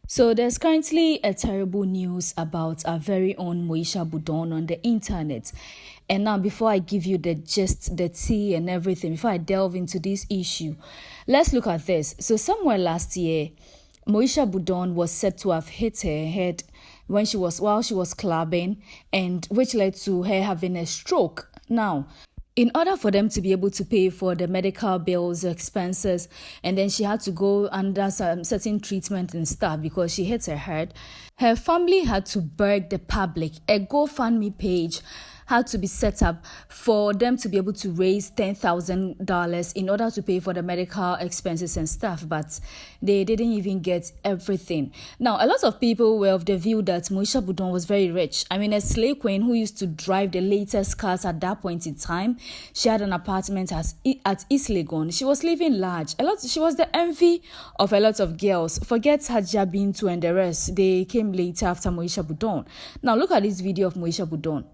So there's currently a terrible news about our very own Moesha Buduong on the internet. And now before I give you the gist, the tea and everything, before I delve into this issue, let's look at this. So somewhere last year, Moesha Buduong was said to have hit her head while she was clubbing, and which led to her having a stroke. Now, in order for them to be able to pay for the medical bills, expenses, and then she had to go under some certain treatment and stuff because she hit her head, her family had to beg the public. A GoFundMe page had to be set up for them to be able to raise $10,000 in order to pay for the medical expenses and stuff, but they didn't even get everything. Now, a lot of people were of the view that Moesha Buduong was very rich. I mean, a slave queen who used to drive the latest cars at that point in time. She had an apartment at East Legon. She was living large. She was the envy of a lot of girls. Forget Hajia Bintu and the rest. They came later after Moesha Buduong. Now, look at this video of Moesha Buduong.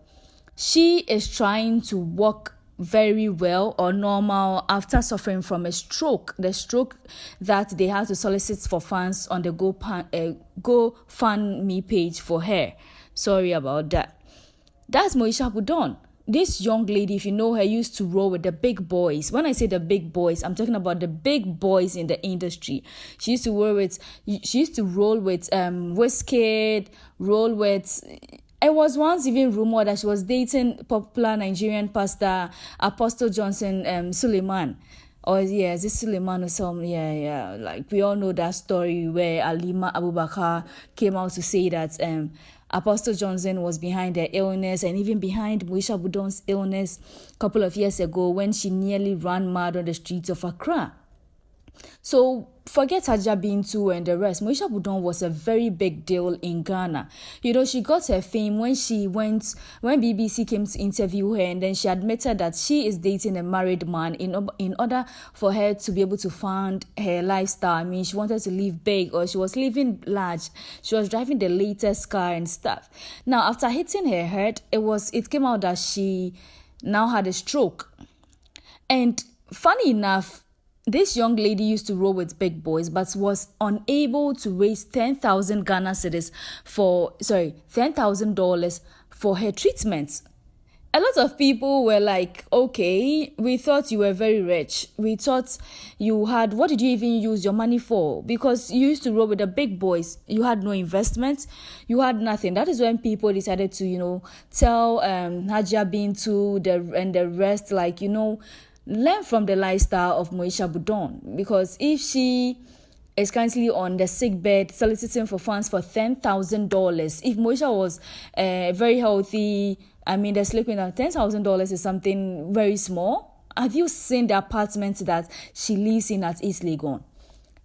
She is trying to walk very well or normal after suffering from a stroke. The stroke that they had to solicit for funds on the GoFundMe page for her. Sorry about that. That's Moesha Buduong. This young lady, if you know her, used to roll with the big boys. When I say the big boys, I'm talking about the big boys in the industry. She used to roll with Wizkid, roll with. It was once even rumored that she was dating popular Nigerian pastor Apostle Johnson Suleiman. Or yeah, is this Suleiman or something? Yeah. Like we all know that story where Alima Abubakar came out to say that Apostle Johnson was behind her illness and even behind Moesha Buduong's illness a couple of years ago when she nearly ran mad on the streets of Accra. So forget Hajia Bintu and the rest. Moesha Buduong was a very big deal in Ghana. You know, she got her fame when BBC came to interview her, and then she admitted that she is dating a married man in order for her to be able to fund her lifestyle. I mean, she wanted to live big, or she was living large. She was driving the latest car and stuff. Now, after hitting her head, it came out that she now had a stroke. And funny enough, this young lady used to roll with big boys, but was unable to raise 10,000 Ghana cedis $10,000 for her treatment. A lot of people were like, okay, we thought you were very rich. We thought you had, what did you even use your money for? Because you used to roll with the big boys. You had no investment. You had nothing. That is when people decided to, tell Hajia Bintu and the rest, learn from the lifestyle of Moesha Buduong, because if she is currently on the sick bed soliciting for funds for $10,000, if Moesha was very healthy, I mean, the sleeping at $10,000 is something very small. Have you seen the apartment that she lives in at East Legon?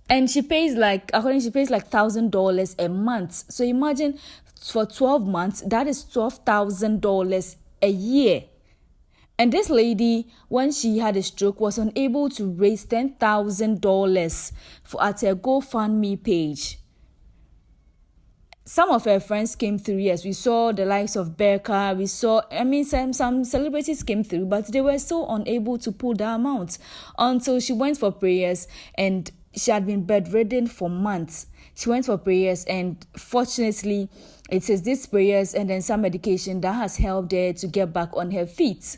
And she pays $1,000 a month. So imagine for 12 months, that is $12,000 a year. And this lady, when she had a stroke, was unable to raise $10,000 at her GoFundMe page. Some of her friends came through. Yes, we saw the likes of Becca. We saw, some celebrities came through, but they were so unable to pull the amount until she went for prayers, and she had been bedridden for months. She went for prayers, and fortunately, it is these prayers and then some medication that has helped her to get back on her feet.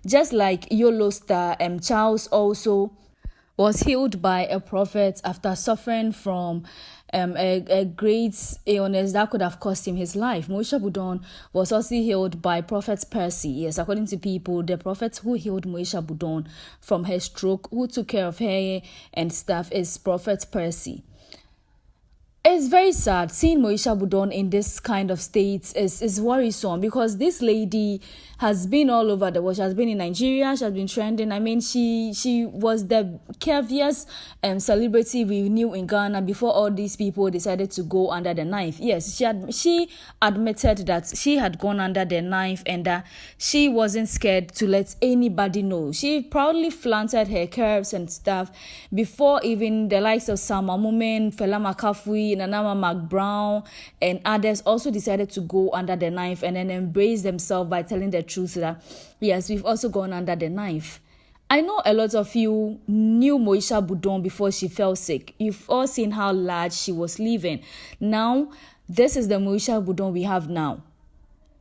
Just like YOLO star Charles also was healed by a prophet after suffering from a great illness that could have cost him his life. Moesha Buduong was also healed by Prophet Percy. Yes, according to people, the prophet who healed Moesha Buduong from her stroke, who took care of her and stuff, is Prophet Percy. It's very sad seeing Moesha Buduong in this kind of state is worrisome, because this lady has been all over the world. She has been in Nigeria. She has been trending. I mean, she was the curviest celebrity we knew in Ghana before all these people decided to go under the knife. Yes, she admitted that she had gone under the knife and that she wasn't scared to let anybody know. She proudly flaunted her curves and stuff before even the likes of Sam Amumen, Fela Makafui, Nanama McBrown, and others also decided to go under the knife and then embrace themselves by telling the truth that, yes, we've also gone under the knife. I know a lot of you knew Moesha Buduong before she fell sick. You've all seen how large she was living. Now, this is the Moesha Buduong we have now.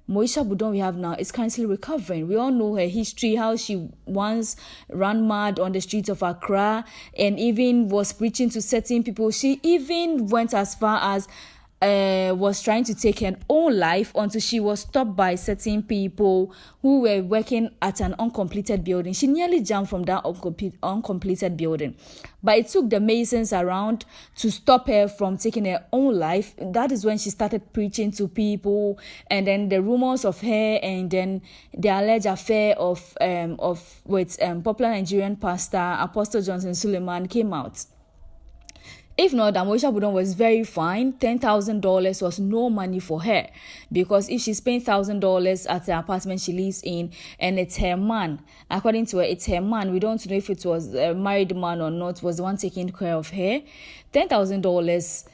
Moesha Buduong we have now is currently recovering. We all know her history, how she once ran mad on the streets of Accra and even was preaching to certain people. She even went as far as was trying to take her own life until she was stopped by certain people who were working at an uncompleted building. She nearly jumped from that uncompleted building. But it took the Masons around to stop her from taking her own life. That is when she started preaching to people, and then the rumors of her and then the alleged affair with popular Nigerian pastor Apostle Johnson Suleiman came out. If not, Moesha Buduong was very fine. $10,000 was no money for her, because if she spent $1,000 at the apartment she lives in and it's her man, according to her, it's her man. We don't know if it was a married man or not, was the one taking care of her. $10,000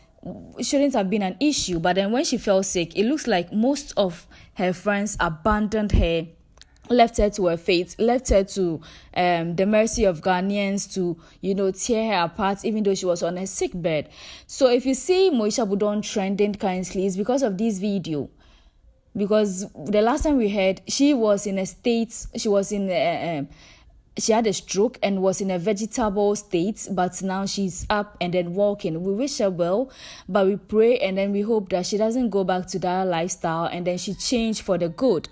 shouldn't have been an issue. But then when she fell sick, it looks like most of her friends abandoned her, left her to her fate, left her to the mercy of Ghanaians to, tear her apart, even though she was on a sick bed. So if you see Moesha Buduong trending currently, it's because of this video. Because the last time we heard, she was in a state, she had a stroke and was in a vegetable state, but now she's up and then walking. We wish her well, but we pray and then we hope that she doesn't go back to that lifestyle and then she changed for the good.